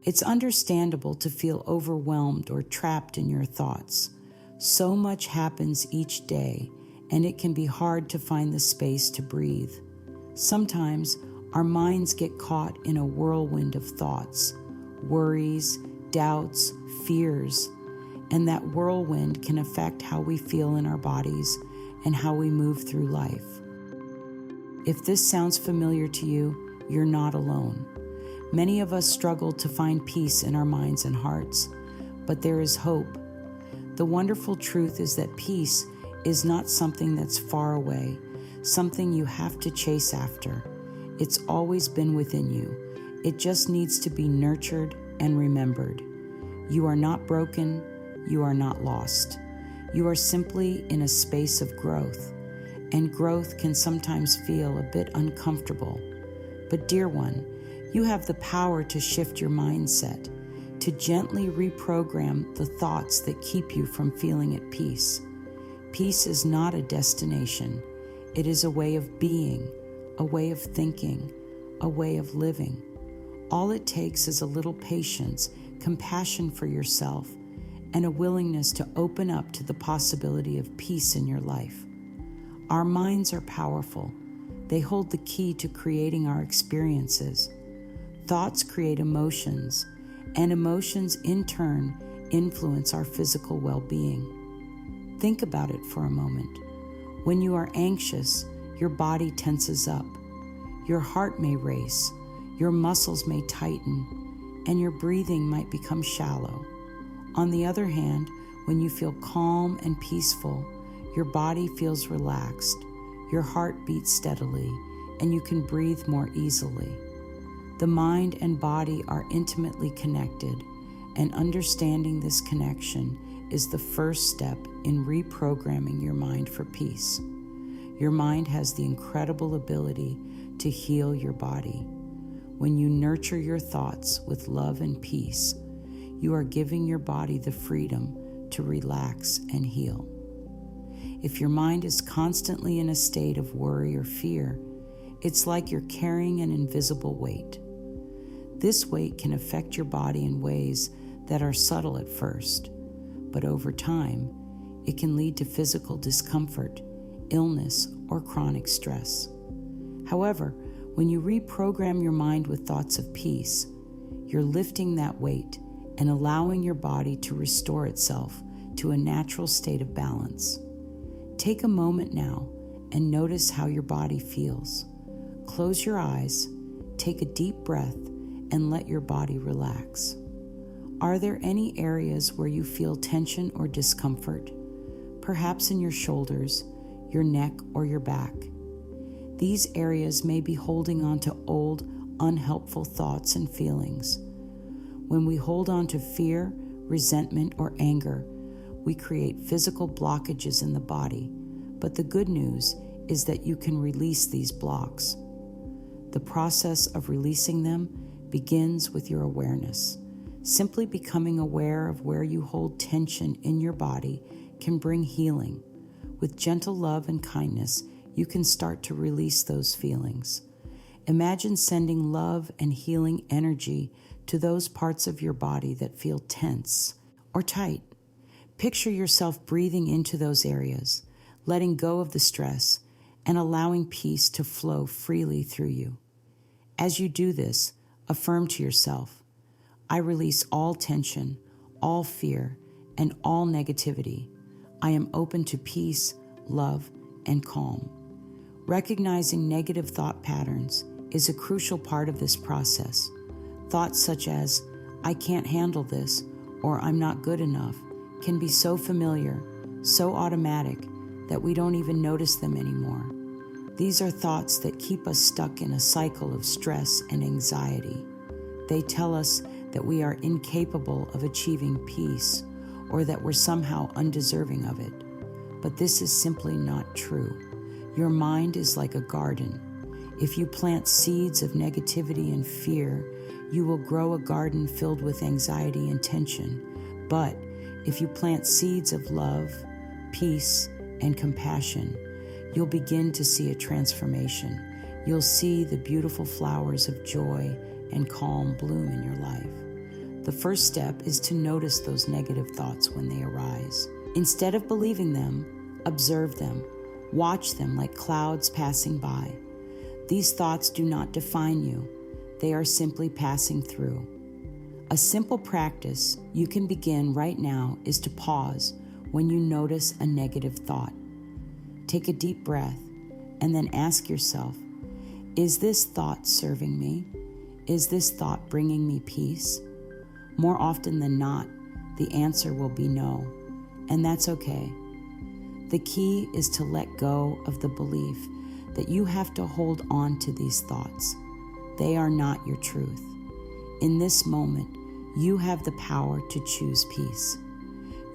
It's understandable to feel overwhelmed or trapped in your thoughts. So much happens each day, and it can be hard to find the space to breathe. Sometimes our minds get caught in a whirlwind of thoughts, worries, doubts, fears, and that whirlwind can affect how we feel in our bodies and how we move through life. If this sounds familiar to you, you're not alone. Many of us struggle to find peace in our minds and hearts, but there is hope. The wonderful truth is that peace is not something that's far away, something you have to chase after. It's always been within you. It just needs to be nurtured and remembered. You are not broken. You are not lost. You are simply in a space of growth, and growth can sometimes feel a bit uncomfortable. But dear one, you have the power to shift your mindset, to gently reprogram the thoughts that keep you from feeling at peace. Peace is not a destination. It is a way of being, a way of thinking, a way of living. All it takes is a little patience, compassion for yourself, and a willingness to open up to the possibility of peace in your life. Our minds are powerful. They hold the key to creating our experiences. Thoughts create emotions, and emotions in turn influence our physical well-being. Think about it for a moment. When you are anxious, your body tenses up. Your heart may race, your muscles may tighten, and your breathing might become shallow. On the other hand, when you feel calm and peaceful, your body feels relaxed, your heart beats steadily, and you can breathe more easily. The mind and body are intimately connected, and understanding this connection is the first step in reprogramming your mind for peace. Your mind has the incredible ability to heal your body. When you nurture your thoughts with love and peace, you are giving your body the freedom to relax and heal. If your mind is constantly in a state of worry or fear, it's like you're carrying an invisible weight. This weight can affect your body in ways that are subtle at first, but over time, it can lead to physical discomfort, illness, or chronic stress. However, when you reprogram your mind with thoughts of peace, you're lifting that weight and allowing your body to restore itself to a natural state of balance. Take a moment now and notice how your body feels. Close your eyes, take a deep breath, and let your body relax. Are there any areas where you feel tension or discomfort? Perhaps in your shoulders, your neck, or your back. These areas may be holding on to old, unhelpful thoughts and feelings. When we hold on to fear, resentment, or anger, we create physical blockages in the body, but the good news is that you can release these blocks. The process of releasing them begins with your awareness. Simply becoming aware of where you hold tension in your body can bring healing. With gentle love and kindness, you can start to release those feelings. Imagine sending love and healing energy to those parts of your body that feel tense or tight. Picture yourself breathing into those areas, letting go of the stress, and allowing peace to flow freely through you. As you do this, affirm to yourself, I release all tension, all fear, and all negativity. I am open to peace, love, and calm. Recognizing negative thought patterns is a crucial part of this process. Thoughts such as, I can't handle this, or I'm not good enough, can be so familiar, so automatic, that we don't even notice them anymore. These are thoughts that keep us stuck in a cycle of stress and anxiety. They tell us that we are incapable of achieving peace, or that we're somehow undeserving of it. But this is simply not true. Your mind is like a garden. If you plant seeds of negativity and fear, you will grow a garden filled with anxiety and tension. But if you plant seeds of love, peace, and compassion, you'll begin to see a transformation. You'll see the beautiful flowers of joy and calm bloom in your life. The first step is to notice those negative thoughts when they arise. Instead of believing them, observe them. Watch them like clouds passing by. These thoughts do not define you. They are simply passing through. A simple practice you can begin right now is to pause when you notice a negative thought. Take a deep breath and then ask yourself, is this thought serving me? Is this thought bringing me peace? More often than not, the answer will be no, and that's okay. The key is to let go of the belief that you have to hold on to these thoughts. They are not your truth. In this moment, you have the power to choose peace.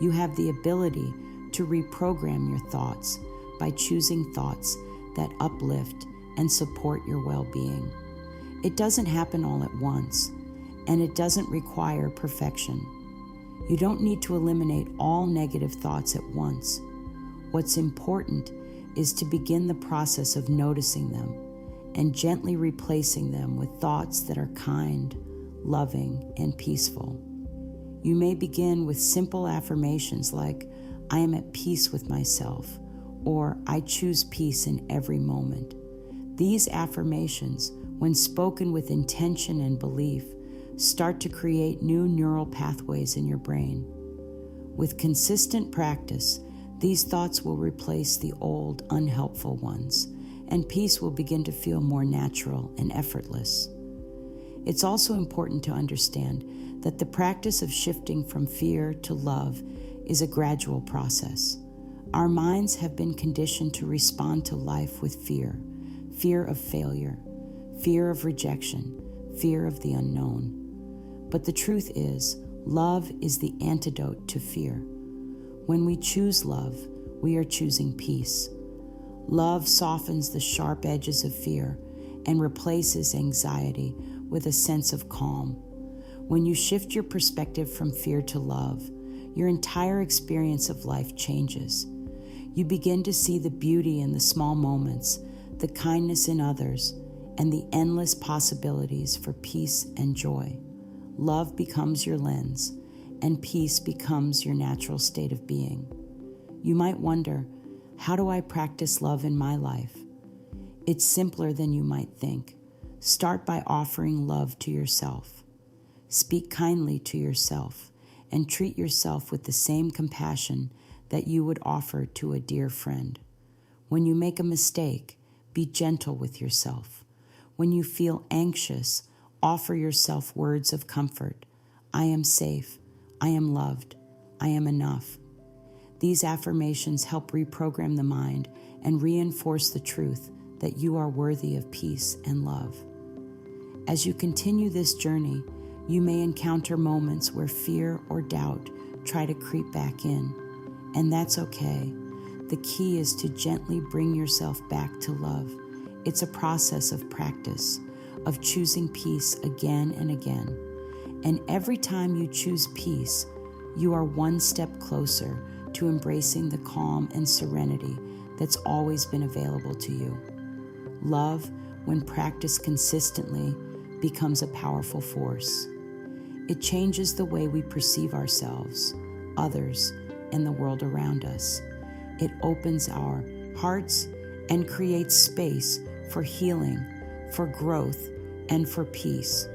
You have the ability to reprogram your thoughts by choosing thoughts that uplift and support your well-being. It doesn't happen all at once, and it doesn't require perfection. You don't need to eliminate all negative thoughts at once. What's important is to begin the process of noticing them and gently replacing them with thoughts that are kind, loving, and peaceful. You may begin with simple affirmations like, I am at peace with myself, or I choose peace in every moment. These affirmations, when spoken with intention and belief, start to create new neural pathways in your brain. With consistent practice, these thoughts will replace the old, unhelpful ones, and peace will begin to feel more natural and effortless. It's also important to understand that the practice of shifting from fear to love is a gradual process. Our minds have been conditioned to respond to life with fear of failure, fear of rejection, fear of the unknown. But the truth is, love is the antidote to fear. When we choose love, we are choosing peace. Love softens the sharp edges of fear and replaces anxiety with a sense of calm. When you shift your perspective from fear to love, your entire experience of life changes. You begin to see the beauty in the small moments, the kindness in others, and the endless possibilities for peace and joy. Love becomes your lens, and peace becomes your natural state of being. You might wonder, how do I practice love in my life? It's simpler than you might think. Start by offering love to yourself. Speak kindly to yourself and treat yourself with the same compassion that you would offer to a dear friend. When you make a mistake, be gentle with yourself. When you feel anxious, offer yourself words of comfort. I am safe. I am loved. I am enough. These affirmations help reprogram the mind and reinforce the truth that you are worthy of peace and love. As you continue this journey, you may encounter moments where fear or doubt try to creep back in, and that's okay. The key is to gently bring yourself back to love. It's a process of practice, of choosing peace again and again. And every time you choose peace, you are one step closer to embracing the calm and serenity that's always been available to you. Love, when practiced consistently, becomes a powerful force. It changes the way we perceive ourselves, others, and the world around us. It opens our hearts and creates space for healing, for growth, and for peace.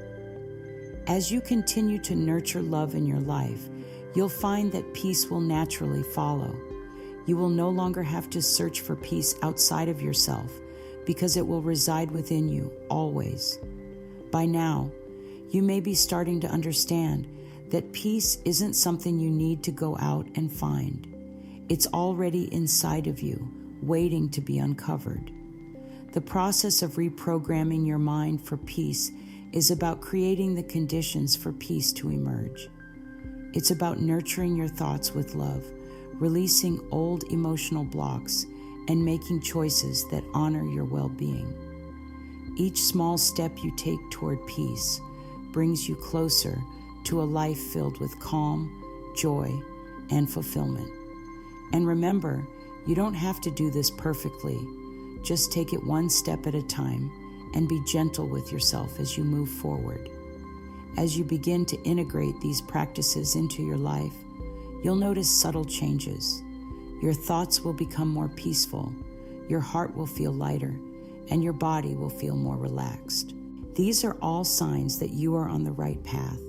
As you continue to nurture love in your life, you'll find that peace will naturally follow. You will no longer have to search for peace outside of yourself because it will reside within you always. By now, you may be starting to understand that peace isn't something you need to go out and find. It's already inside of you, waiting to be uncovered. The process of reprogramming your mind for peace is about creating the conditions for peace to emerge. It's about nurturing your thoughts with love, releasing old emotional blocks, and making choices that honor your well-being. Each small step you take toward peace brings you closer to a life filled with calm, joy, and fulfillment. And remember, you don't have to do this perfectly. Just take it one step at a time and be gentle with yourself as you move forward. As you begin to integrate these practices into your life, you'll notice subtle changes. Your thoughts will become more peaceful, your heart will feel lighter, and your body will feel more relaxed. These are all signs that you are on the right path.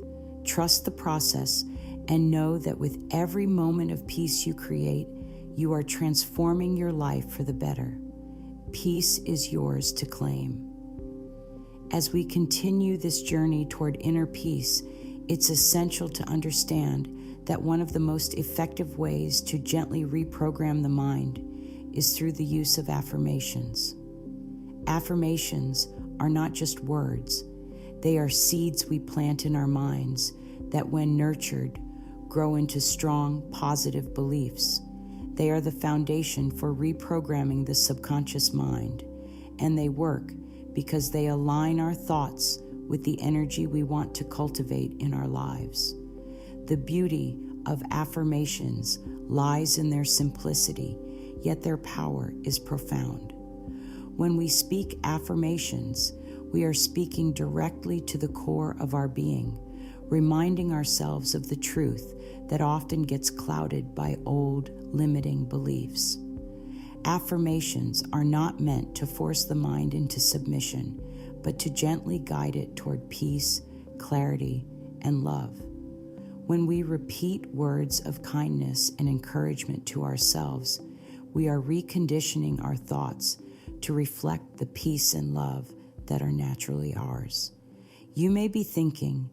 Trust the process and know that with every moment of peace you create, you are transforming your life for the better. Peace is yours to claim. As we continue this journey toward inner peace, it's essential to understand that one of the most effective ways to gently reprogram the mind is through the use of affirmations. Affirmations are not just words. They are seeds we plant in our minds that, when nurtured, grow into strong, positive beliefs. They are the foundation for reprogramming the subconscious mind, and they work because they align our thoughts with the energy we want to cultivate in our lives. The beauty of affirmations lies in their simplicity, yet their power is profound. When we speak affirmations, we are speaking directly to the core of our being, reminding ourselves of the truth that often gets clouded by old, limiting beliefs. Affirmations are not meant to force the mind into submission, but to gently guide it toward peace, clarity, and love. When we repeat words of kindness and encouragement to ourselves, we are reconditioning our thoughts to reflect the peace and love that are naturally ours. You may be thinking,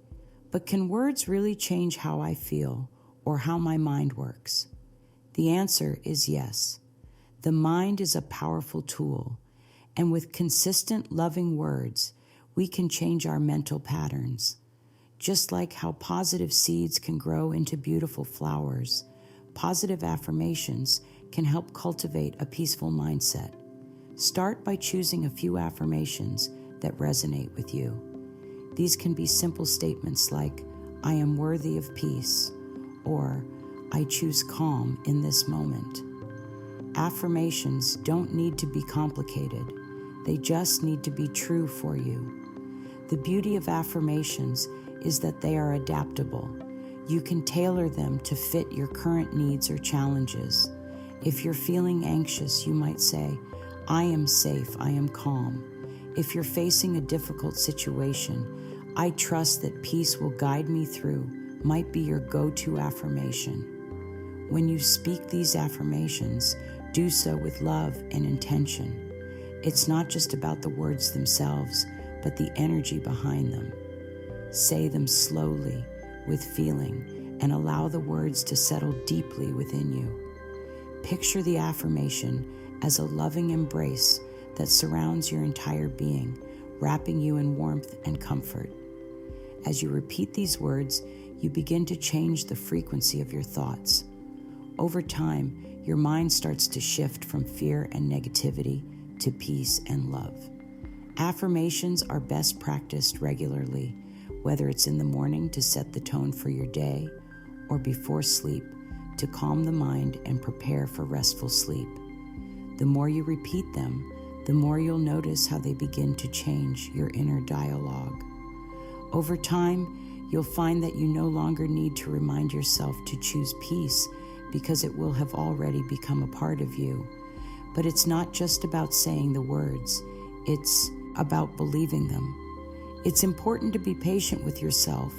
but can words really change how I feel or how my mind works? The answer is yes. The mind is a powerful tool, and with consistent, loving words, we can change our mental patterns. Just like how positive seeds can grow into beautiful flowers, positive affirmations can help cultivate a peaceful mindset. Start by choosing a few affirmations that resonate with you. These can be simple statements like, I am worthy of peace, or I choose calm in this moment. Affirmations don't need to be complicated. They just need to be true for you. The beauty of affirmations is that they are adaptable. You can tailor them to fit your current needs or challenges. If you're feeling anxious, you might say, I am safe, I am calm. If you're facing a difficult situation, I trust that peace will guide me through, might be your go-to affirmation. When you speak these affirmations, do so with love and intention. It's not just about the words themselves, but the energy behind them. Say them slowly, with feeling, and allow the words to settle deeply within you. Picture the affirmation as a loving embrace that surrounds your entire being, wrapping you in warmth and comfort. As you repeat these words, you begin to change the frequency of your thoughts. Over time, your mind starts to shift from fear and negativity to peace and love. Affirmations are best practiced regularly, whether it's in the morning to set the tone for your day or before sleep to calm the mind and prepare for restful sleep. The more you repeat them, the more you'll notice how they begin to change your inner dialogue. Over time, you'll find that you no longer need to remind yourself to choose peace because it will have already become a part of you. But it's not just about saying the words, it's about believing them. It's important to be patient with yourself,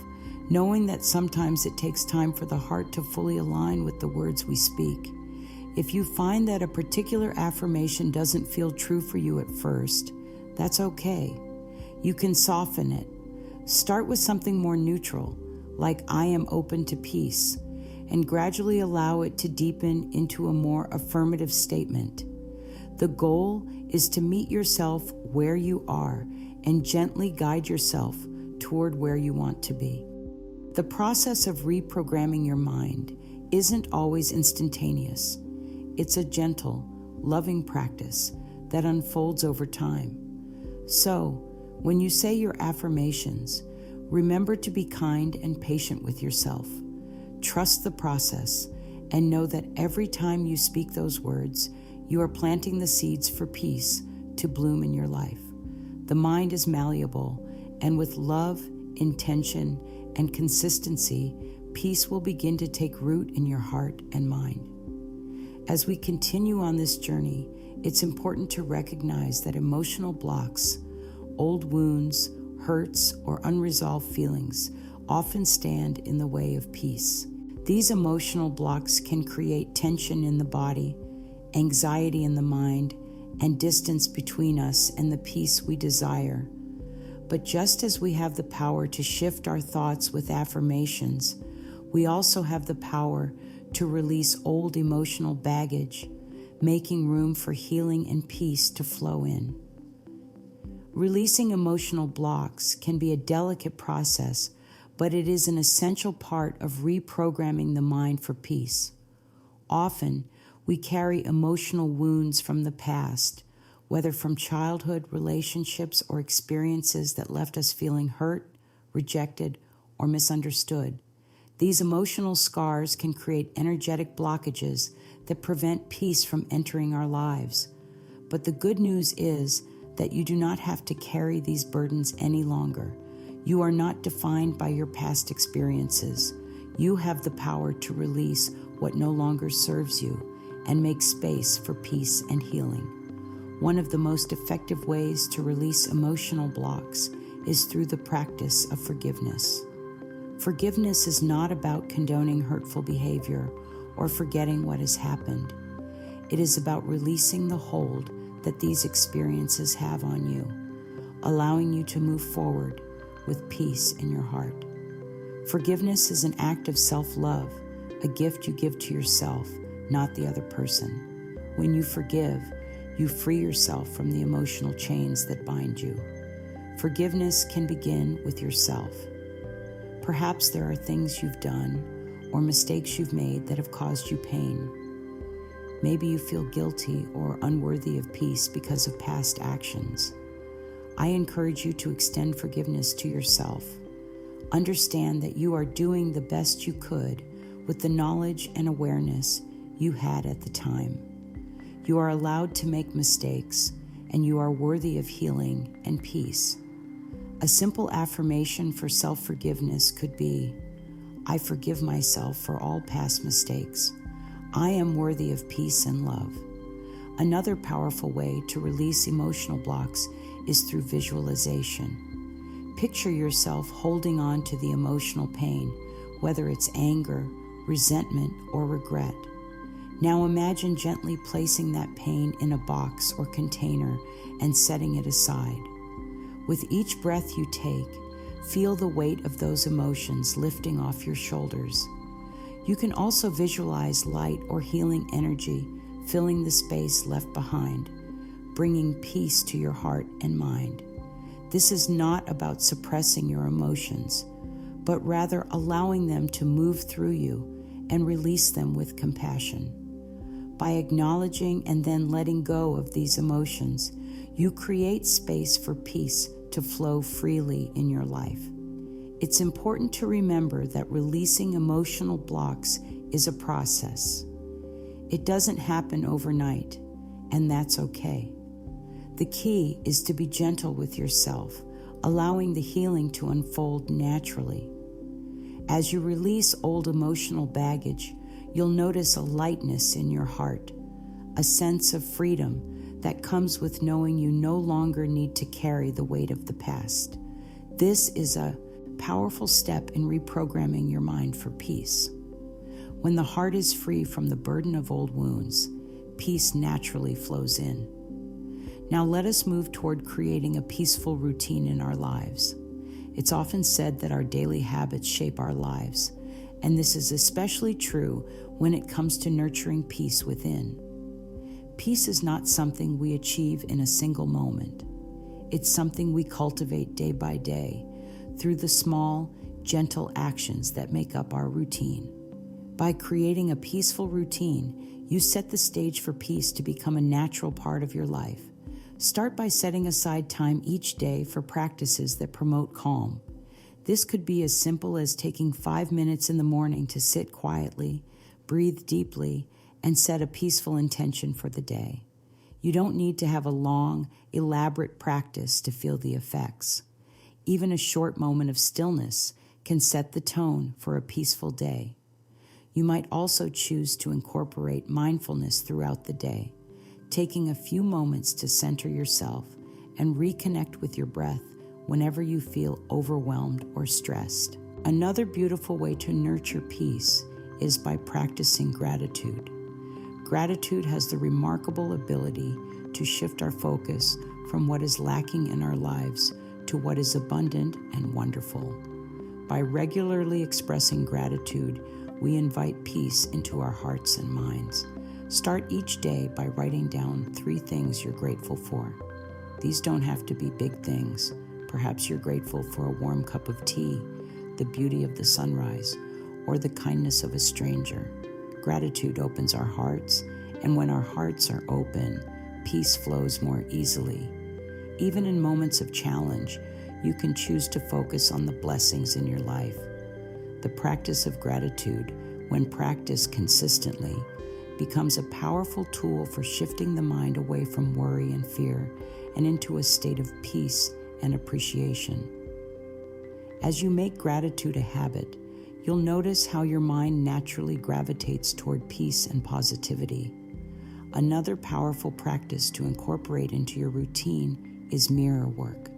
knowing that sometimes it takes time for the heart to fully align with the words we speak. If you find that a particular affirmation doesn't feel true for you at first, that's okay. You can soften it. Start with something more neutral, like I am open to peace, and gradually allow it to deepen into a more affirmative statement. The goal is to meet yourself where you are and gently guide yourself toward where you want to be. The process of reprogramming your mind isn't always instantaneous. It's a gentle, loving practice that unfolds over time. So, when you say your affirmations, remember to be kind and patient with yourself. Trust the process and know that every time you speak those words, you are planting the seeds for peace to bloom in your life. The mind is malleable, and with love, intention, and consistency, peace will begin to take root in your heart and mind. As we continue on this journey, it's important to recognize that emotional blocks, old wounds, hurts, or unresolved feelings often stand in the way of peace. These emotional blocks can create tension in the body, anxiety in the mind, and distance between us and the peace we desire. But just as we have the power to shift our thoughts with affirmations, we also have the power to release old emotional baggage, making room for healing and peace to flow in. Releasing emotional blocks can be a delicate process, but it is an essential part of reprogramming the mind for peace. Often, we carry emotional wounds from the past, whether from childhood, relationships, or experiences that left us feeling hurt, rejected, or misunderstood. These emotional scars can create energetic blockages that prevent peace from entering our lives. But the good news is that you do not have to carry these burdens any longer. You are not defined by your past experiences. You have the power to release what no longer serves you and make space for peace and healing. One of the most effective ways to release emotional blocks is through the practice of forgiveness. Forgiveness is not about condoning hurtful behavior or forgetting what has happened. It is about releasing the hold that these experiences have on you, allowing you to move forward with peace in your heart. Forgiveness is an act of self-love, a gift you give to yourself, not the other person. When you forgive, you free yourself from the emotional chains that bind you. Forgiveness can begin with yourself. Perhaps there are things you've done or mistakes you've made that have caused you pain. Maybe you feel guilty or unworthy of peace because of past actions. I encourage you to extend forgiveness to yourself. Understand that you are doing the best you could with the knowledge and awareness you had at the time. You are allowed to make mistakes, and you are worthy of healing and peace. A simple affirmation for self-forgiveness could be, I forgive myself for all past mistakes. I am worthy of peace and love. Another powerful way to release emotional blocks is through visualization. Picture yourself holding on to the emotional pain, whether it's anger, resentment, or regret. Now imagine gently placing that pain in a box or container and setting it aside. With each breath you take, feel the weight of those emotions lifting off your shoulders. You can also visualize light or healing energy filling the space left behind, bringing peace to your heart and mind. This is not about suppressing your emotions, but rather allowing them to move through you and release them with compassion. By acknowledging and then letting go of these emotions, you create space for peace to flow freely in your life. It's important to remember that releasing emotional blocks is a process. It doesn't happen overnight, and that's okay. The key is to be gentle with yourself, allowing the healing to unfold naturally. As you release old emotional baggage, you'll notice a lightness in your heart, a sense of freedom that comes with knowing you no longer need to carry the weight of the past. This is a powerful step in reprogramming your mind for peace. When the heart is free from the burden of old wounds, peace naturally flows in. Now let us move toward creating a peaceful routine in our lives. It's often said that our daily habits shape our lives, and this is especially true when it comes to nurturing peace within. Peace is not something we achieve in a single moment. It's something we cultivate day by day through the small, gentle actions that make up our routine. By creating a peaceful routine, you set the stage for peace to become a natural part of your life. Start by setting aside time each day for practices that promote calm. This could be as simple as taking 5 minutes in the morning to sit quietly, breathe deeply, and set a peaceful intention for the day. You don't need to have a long, elaborate practice to feel the effects. Even a short moment of stillness can set the tone for a peaceful day. You might also choose to incorporate mindfulness throughout the day, taking a few moments to center yourself and reconnect with your breath whenever you feel overwhelmed or stressed. Another beautiful way to nurture peace is by practicing gratitude. Gratitude has the remarkable ability to shift our focus from what is lacking in our lives to what is abundant and wonderful. By regularly expressing gratitude, we invite peace into our hearts and minds. Start each day by writing down 3 things you're grateful for. These don't have to be big things. Perhaps you're grateful for a warm cup of tea, the beauty of the sunrise, or the kindness of a stranger. Gratitude opens our hearts, and when our hearts are open, peace flows more easily. Even in moments of challenge, you can choose to focus on the blessings in your life. The practice of gratitude, when practiced consistently, becomes a powerful tool for shifting the mind away from worry and fear and into a state of peace and appreciation. As you make gratitude a habit, you'll notice how your mind naturally gravitates toward peace and positivity. Another powerful practice to incorporate into your routine is mirror work.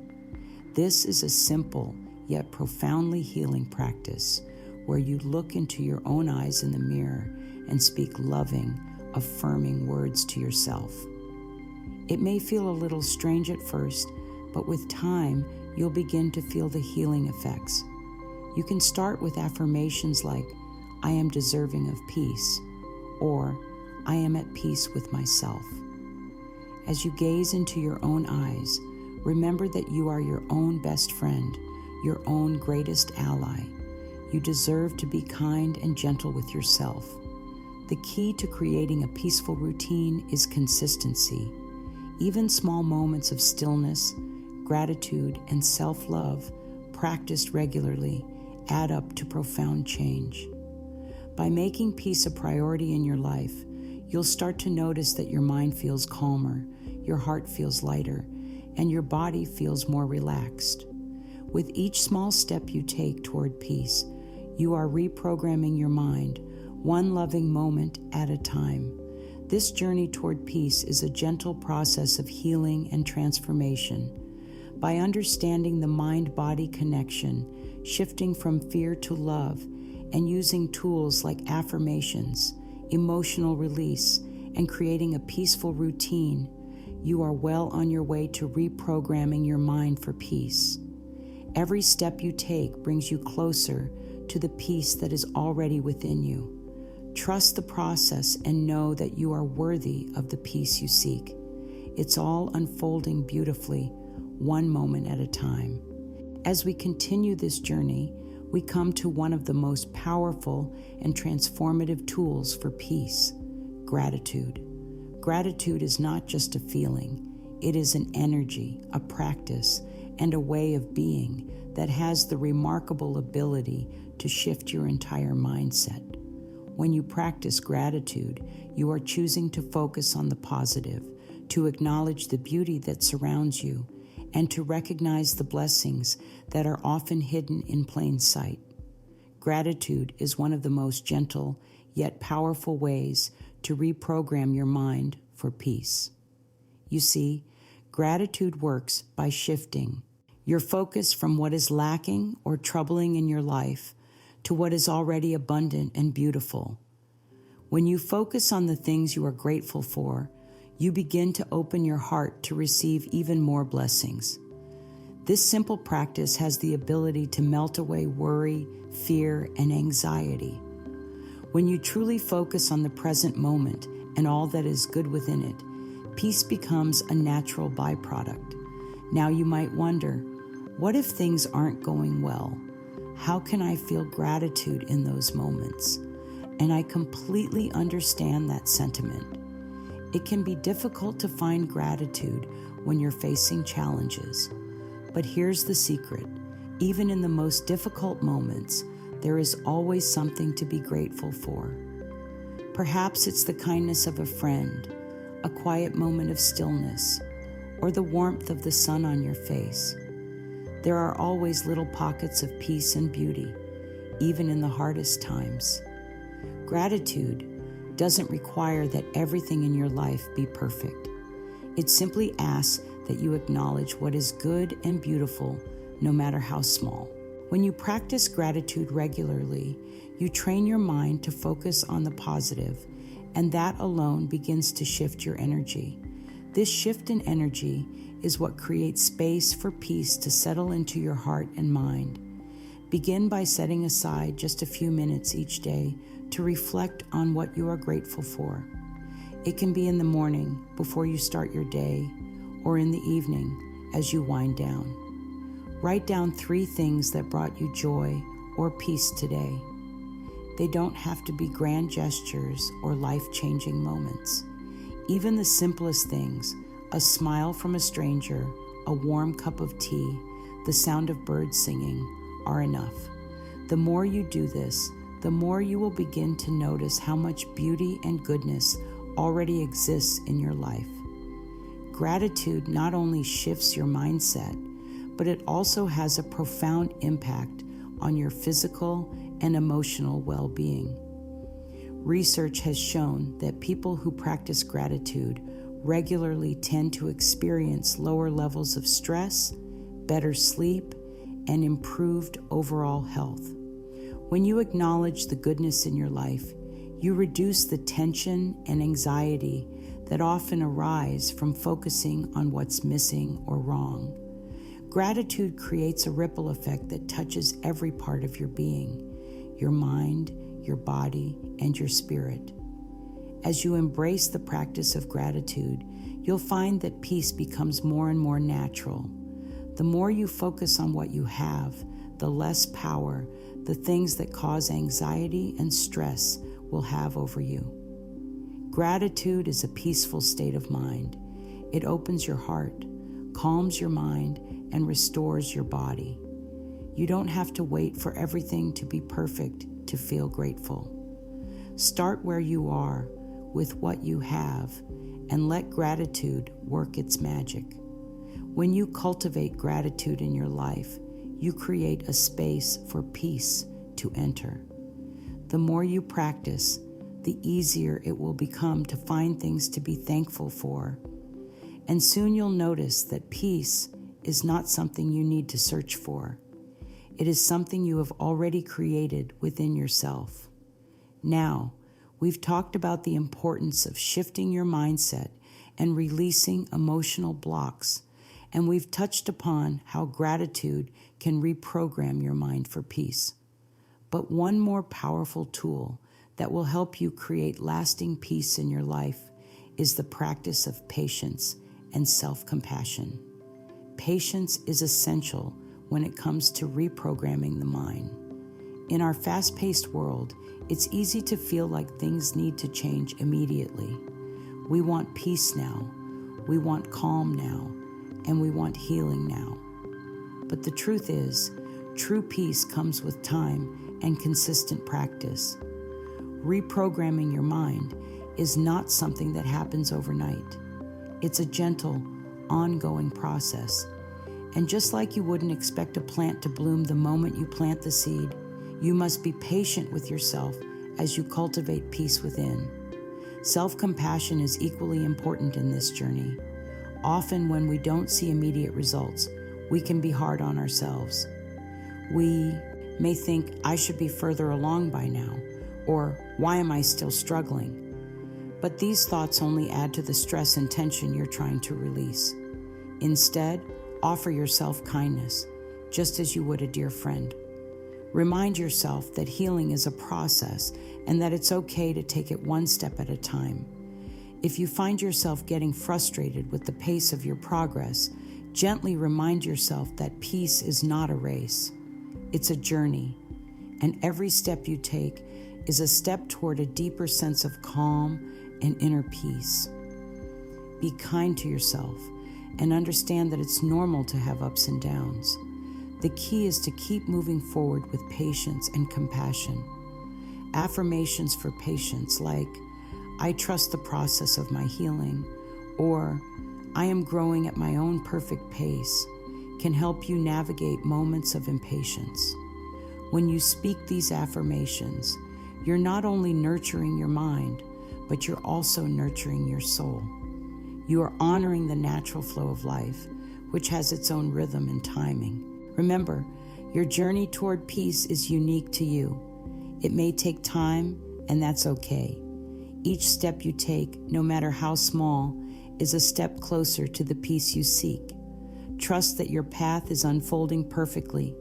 This is a simple yet profoundly healing practice where you look into your own eyes in the mirror and speak loving, affirming words to yourself. It may feel a little strange at first, but with time, you'll begin to feel the healing effects. You can start with affirmations like, "I am deserving of peace," or "I am at peace with myself." As you gaze into your own eyes, remember that you are your own best friend, your own greatest ally. You deserve to be kind and gentle with yourself. The key to creating a peaceful routine is consistency. Even small moments of stillness, gratitude, and self-love, practiced regularly, add up to profound change. By making peace a priority in your life, you'll start to notice that your mind feels calmer, your heart feels lighter, and your body feels more relaxed. With each small step you take toward peace, you are reprogramming your mind, one loving moment at a time. This journey toward peace is a gentle process of healing and transformation. By understanding the mind-body connection, shifting from fear to love, and using tools like affirmations, emotional release, and creating a peaceful routine, you are well on your way to reprogramming your mind for peace. Every step you take brings you closer to the peace that is already within you. Trust the process and know that you are worthy of the peace you seek. It's all unfolding beautifully, one moment at a time. As we continue this journey, we come to one of the most powerful and transformative tools for peace: gratitude. Gratitude is not just a feeling, it is an energy, a practice, and a way of being that has the remarkable ability to shift your entire mindset. When you practice gratitude, you are choosing to focus on the positive, to acknowledge the beauty that surrounds you, and to recognize the blessings that are often hidden in plain sight. Gratitude is one of the most gentle yet powerful ways to reprogram your mind for peace. You see, gratitude works by shifting your focus from what is lacking or troubling in your life to what is already abundant and beautiful. When you focus on the things you are grateful for, you begin to open your heart to receive even more blessings. This simple practice has the ability to melt away worry, fear, and anxiety. When you truly focus on the present moment and all that is good within it, peace becomes a natural byproduct. Now you might wonder, what if things aren't going well? How can I feel gratitude in those moments? And I completely understand that sentiment. It can be difficult to find gratitude when you're facing challenges. But here's the secret. Even in the most difficult moments, there is always something to be grateful for. Perhaps it's the kindness of a friend, a quiet moment of stillness, or the warmth of the sun on your face. There are always little pockets of peace and beauty, even in the hardest times. Gratitude doesn't require that everything in your life be perfect. It simply asks that you acknowledge what is good and beautiful, no matter how small. When you practice gratitude regularly, you train your mind to focus on the positive, and that alone begins to shift your energy. This shift in energy is what creates space for peace to settle into your heart and mind. Begin by setting aside just a few minutes each day to reflect on what you are grateful for. It can be in the morning before you start your day, or in the evening as you wind down. Write down 3 things that brought you joy or peace today. They don't have to be grand gestures or life-changing moments. Even the simplest things, a smile from a stranger, a warm cup of tea, the sound of birds singing, are enough. The more you do this, the more you will begin to notice how much beauty and goodness already exists in your life. Gratitude not only shifts your mindset, but it also has a profound impact on your physical and emotional well-being. Research has shown that people who practice gratitude regularly tend to experience lower levels of stress, better sleep, and improved overall health. When you acknowledge the goodness in your life, you reduce the tension and anxiety that often arise from focusing on what's missing or wrong. Gratitude creates a ripple effect that touches every part of your being, your mind, your body, and your spirit. As you embrace the practice of gratitude, you'll find that peace becomes more and more natural. The more you focus on what you have, the less power the things that cause anxiety and stress will have over you. Gratitude is a peaceful state of mind. It opens your heart, calms your mind, and restores your body. You don't have to wait for everything to be perfect to feel grateful. Start where you are with what you have and let gratitude work its magic. When you cultivate gratitude in your life, you create a space for peace to enter. The more you practice, the easier it will become to find things to be thankful for. And soon you'll notice that peace is not something you need to search for. It is something you have already created within yourself. Now, we've talked about the importance of shifting your mindset and releasing emotional blocks, and we've touched upon how gratitude can reprogram your mind for peace. But one more powerful tool that will help you create lasting peace in your life is the practice of patience and self-compassion. Patience is essential when it comes to reprogramming the mind. In our fast-paced world, it's easy to feel like things need to change immediately. We want peace now, we want calm now, and we want healing now. But the truth is, true peace comes with time and consistent practice. Reprogramming your mind is not something that happens overnight. It's a gentle, ongoing process. And just like you wouldn't expect a plant to bloom the moment you plant the seed, you must be patient with yourself as you cultivate peace within. Self-compassion is equally important in this journey. Often when we don't see immediate results, we can be hard on ourselves. We may think, I should be further along by now, or why am I still struggling? But these thoughts only add to the stress and tension you're trying to release. Instead, offer yourself kindness, just as you would a dear friend. Remind yourself that healing is a process and that it's okay to take it one step at a time. If you find yourself getting frustrated with the pace of your progress, gently remind yourself that peace is not a race. It's a journey, and every step you take is a step toward a deeper sense of calm and inner peace. Be kind to yourself and understand that it's normal to have ups and downs. The key is to keep moving forward with patience and compassion. Affirmations for patience like, I trust the process of my healing, or I am growing at my own perfect pace, can help you navigate moments of impatience. When you speak these affirmations, you're not only nurturing your mind, but you're also nurturing your soul. You are honoring the natural flow of life, which has its own rhythm and timing. Remember, your journey toward peace is unique to you. It may take time, and that's okay. Each step you take, no matter how small, is a step closer to the peace you seek. Trust that your path is unfolding perfectly,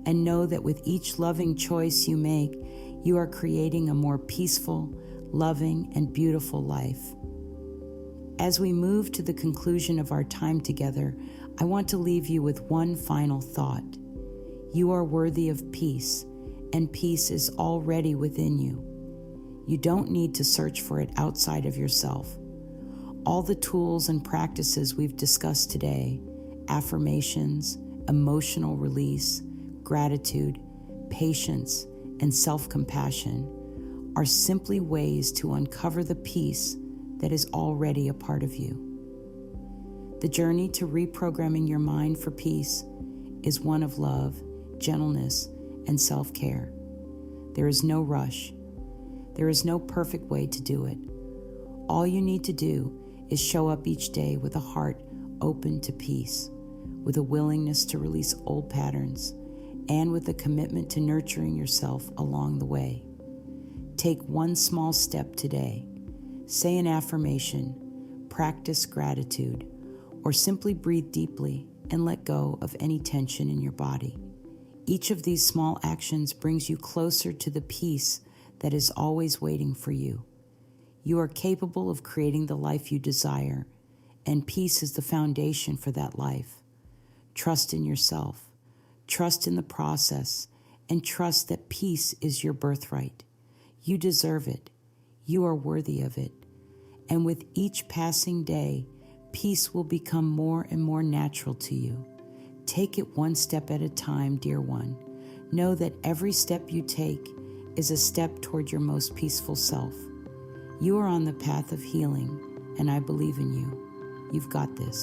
and know that with each loving choice you make, you are creating a more peaceful, loving, and beautiful life. As we move to the conclusion of our time together, I want to leave you with one final thought. You are worthy of peace, and peace is already within you. You don't need to search for it outside of yourself. All the tools and practices we've discussed today, affirmations, emotional release, gratitude, patience, and self-compassion, are simply ways to uncover the peace that is already a part of you. The journey to reprogramming your mind for peace is one of love, gentleness, and self-care. There is no rush. There is no perfect way to do it. All you need to do is show up each day with a heart open to peace, with a willingness to release old patterns, and with a commitment to nurturing yourself along the way. Take one small step today. Say an affirmation, practice gratitude, or simply breathe deeply and let go of any tension in your body. Each of these small actions brings you closer to the peace that is always waiting for you. You are capable of creating the life you desire, and peace is the foundation for that life. Trust in yourself, trust in the process, and trust that peace is your birthright. You deserve it. You are worthy of it. And with each passing day, peace will become more and more natural to you. Take it one step at a time, dear one. Know that every step you take is a step toward your most peaceful self. You are on the path of healing, and I believe in you. You've got this.